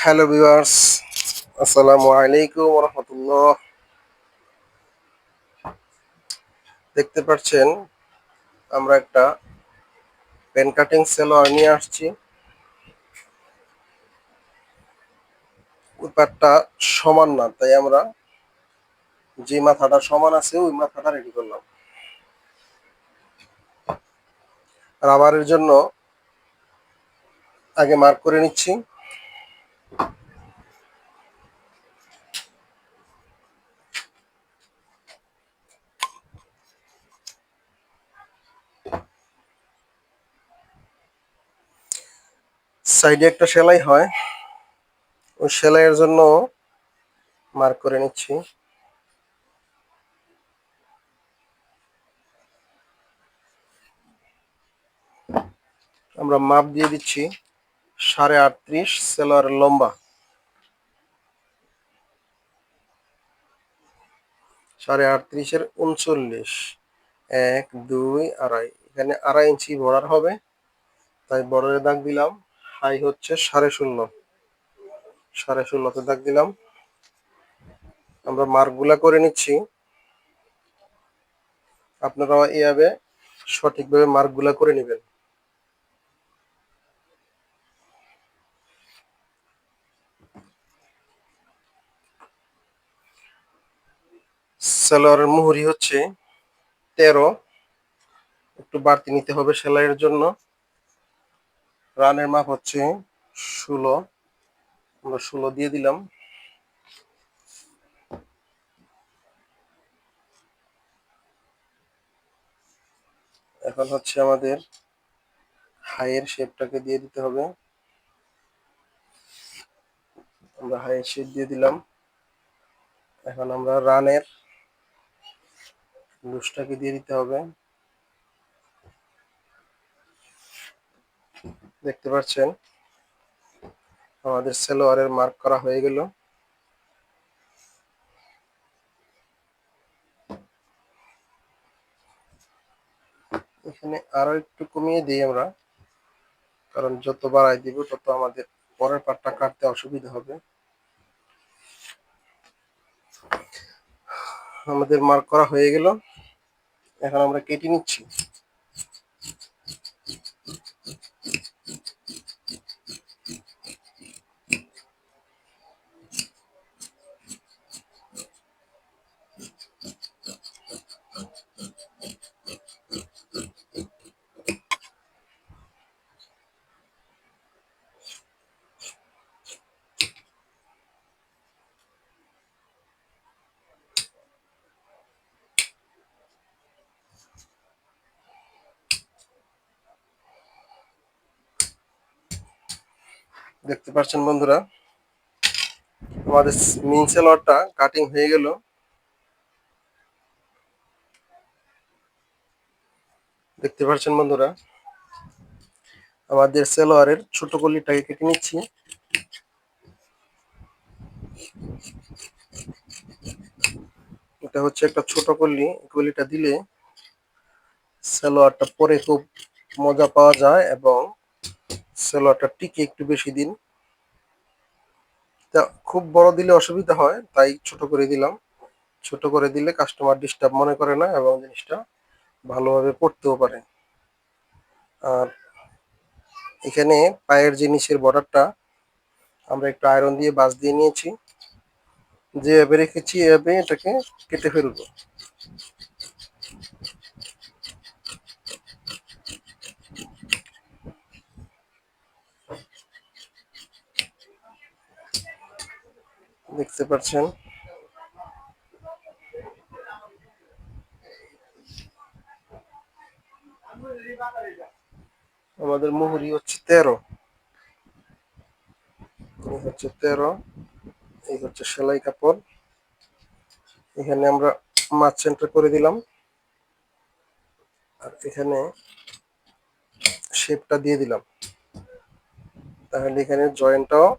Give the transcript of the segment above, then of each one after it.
Hello viewers, আসসালামু আলাইকুম ওয়া রাহমাতুল্লাহ। দেখতে পাচ্ছেন আমরা একটা পেন কাটিং সেলোয়ার নিয়ে আসছি। ওই পাটটা সমান না, তাই আমরা যে মাথাটা সমান আছে ওই মাথাটা রেডি করলাম। রাবারের জন্য আগে মার্ক করে নিচ্ছি। সাইডে একটা সেলাই হয়, ওই সেলাইয়ের জন্য মার্ক করে নিচ্ছি। আমরা মাপ দিয়ে দিচ্ছি 38.5 সেলোয়ারের লম্বা, 38.5-এর 39, 1, 2, আড়াই, এখানে 2.5 ইঞ্চি বর্ডার হবে, তাই বর্ডারে দাগ দিলাম। হাই হচ্ছে 16.5, 16.5তে দাগ দিলাম। আমরা মার্কগুলা করে নিচ্ছি, আপনারাও এইভাবে সঠিকভাবে মার্কগুলা করে নেবেন। সালোয়ারের মুহুরি হচ্ছে 13, একটু বাড়তি নিতে হবে সেলাইয়ের জন্য। রানের মাপ হচ্ছে 16, আমরা 16 দিয়ে দিলাম। এখন হচ্ছে আমাদের হাইয়ের শেপটাকে দিয়ে দিতে হবে। আমরা হাইয়ের শেপ দিয়ে দিলাম। এখন আমরা রানের লুজটাকে দিয়ে দিতে হবে। দেখতে পাচ্ছেন আমাদের সালোয়ারের মার্ক করা হয়ে গেল। এখানে আরো একটু কমিয়ে দিই আমরা, কারণ যত বাড়াই দিব তত আমাদের পরের পাটটা কাটতে অসুবিধা হবে। আমাদের মার্ক করা হয়ে গেল, এখন আমরা কেটে নিচ্ছি। দেখতে পাচ্ছেন বন্ধুরা, আমাদের মিন সালোয়ারটা কাটিং হয়ে গেল। দেখতে পাচ্ছেন বন্ধুরা, আমাদের সালোয়ারের ছোট কলিটাকে কেটে নিচ্ছি। এটা হচ্ছে একটা ছোট কলি, কলিটা দিলে সালোয়ারটা পরে খুব মজা পাওয়া যায় এবং সালোয়ারটা টিকে একটু বেশি দিন। তা খুব বড় দিলে অসুবিধা হয়, তাই ছোট করে দিলাম। ছোট করে দিলে কাস্টমার ডিস্টার্ব মনে করে না এবং জিনিসটা ভালোভাবে পড়তেও পারে। আর এখানে পায়ের যে নিচের বর্ডারটা আমরা একটু আয়রন দিয়ে বাঁশ দিয়ে নিয়েছি। যেভাবে রেখেছি এভাবে এটাকে কেটে ফেলবো। দেখতে পাচ্ছেন আমাদের মুহুরি হচ্ছে 13, এই হচ্ছে 13, এই হচ্ছে সেলাই কাপড়। এখানে আমরা মাছ সেন্টার করে দিলাম, আর এখানে শেপটা দিয়ে দিলাম। তাহলে এখানে জয়েন্টটাও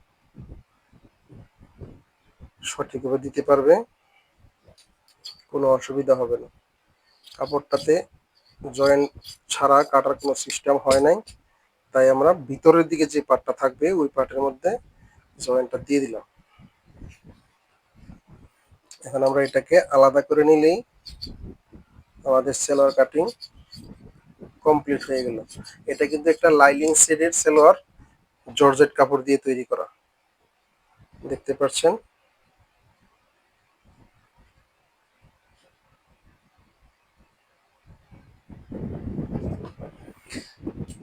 সঠিকভাবে দিতে পারবে, কোনো অসুবিধা হবে না। কাপড়টাতে জয়েন্ট ছাড়া কাটার কোনো সিস্টেম হয় নাই, তাই আমরা ভিতরের দিকে যে পার্টটা থাকবে ওই পার্টের মধ্যে জয়েন্টটা দিয়ে দিলাম। এখন আমরা এটাকে আলাদা করে নিলেই আমাদের সালোয়ার কাটিং কমপ্লিট হয়ে গেল। এটা কিন্তু একটা লাইলিং শেডের সালোয়ার, জর্জেট কাপড় দিয়ে তৈরি করা, দেখতে পাচ্ছেন।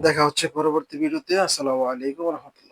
দেখা হচ্ছে পরবর্তী ভিডিওতে। আসসালামু আলাইকুম ওয়া রাহমাতুল্লাহ।